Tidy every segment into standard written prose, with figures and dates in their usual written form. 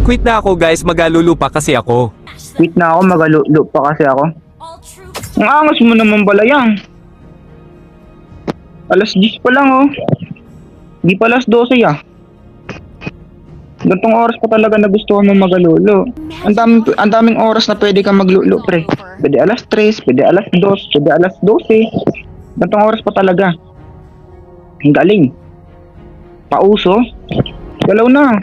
Quit na ako guys, magalulupa kasi ako. Quit na ako, magalulo pa kasi ako. Ang angas mo naman balayang. Alas 10 pa lang oh. Di pa alas 12 ah. Gantong oras pa talaga na gusto mo magalulo. Ang daming oras na pwede kang maglulo pre. Pwede alas 3, pwede alas 2, pwede alas 12. Gantong oras pa talaga. Ang galing. Pauso. Galaw na.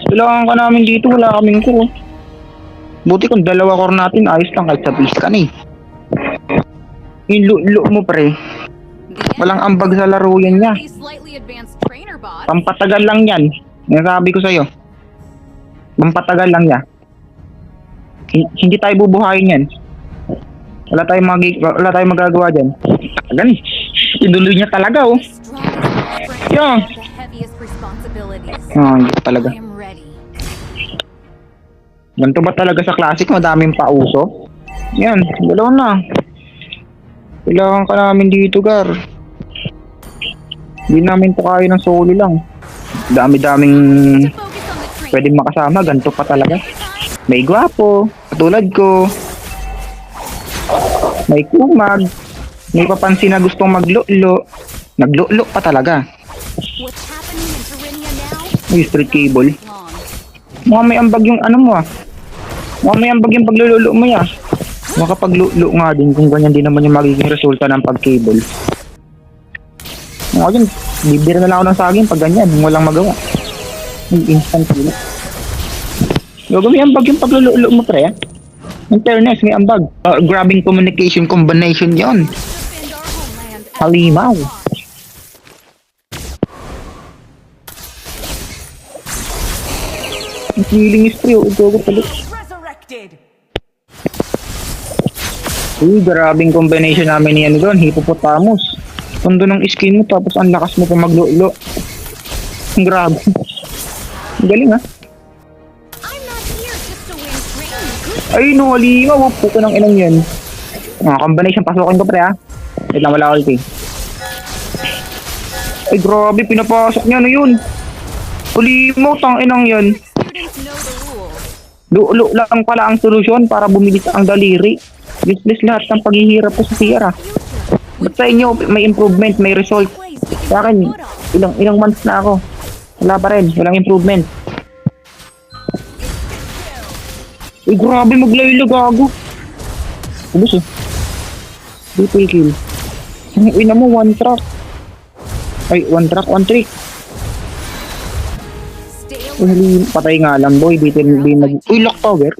Kailangan ka namin dito, wala kaming ko. Buti kung dalawa core natin, ayos lang kahit sa base ka na eh. Yung lulo mo pre. Walang ambag sa laro yan niya. Pampatagal lang yan. Nasabi ko sa'yo. Pampatagal lang niya. Hindi tayo bubuhayin yan. Wala tayong magagawa dyan. Tagal. Iduloy niya talaga oh. Yan. Hindi talaga. Ganito ba talaga sa classic? Madaming pauso. Yan. Dalawa na. Kailangan ka namin dito gar. Hindi namin to kaya ng solo lang. Dami-daming pwedeng makasama, ganito pa talaga. May gwapo, katulad ko. May kumag. May papansin na gustong maglulo. Naglulo pa talaga. May street cable. Mukhang may ambag yung ano mo ah. Mukhang may ambag yung paglululo mo ya. Makapaglulo nga din kung ganyan din naman yung magiging resulta ng pag-cable. Ngayon, bibira na lang ako ng saging pag ganyan, walang magawa. Instant kill. Gago, may ambag yung paglululo mo pre. In fairness, may ambag. Grabbing communication combination yon. Halimaw. Ang feeling is pre, gago pala. Uy, grabbing combination namin ni ano doon, hippopotamus. Tondo ng skin mo tapos ang lakas mo pa maglulo. Ang grabe. Ang galing ha. Ay no, halimaw. Puto ng inang yun. Combination, pasukin ko pre ha. Wait lang, wala ulti. Ay grabe, pinapasok niya na yun. Halimaw, tang inang yun. Lulo lang pala ang solusyon para bumilis ang daliri. Useless lahat ng paghihirap po sa Sierra. Ba't sa inyo may improvement, may result? Sa akin, ilang months na ako. Wala pa rin, walang improvement. Uy, grabe maglaylo gago. Ubus eh. Triple kill. Ang ina mo, one track. Ay, one track, one trick. Uy, patay nga lang boy. Uy, lock tower.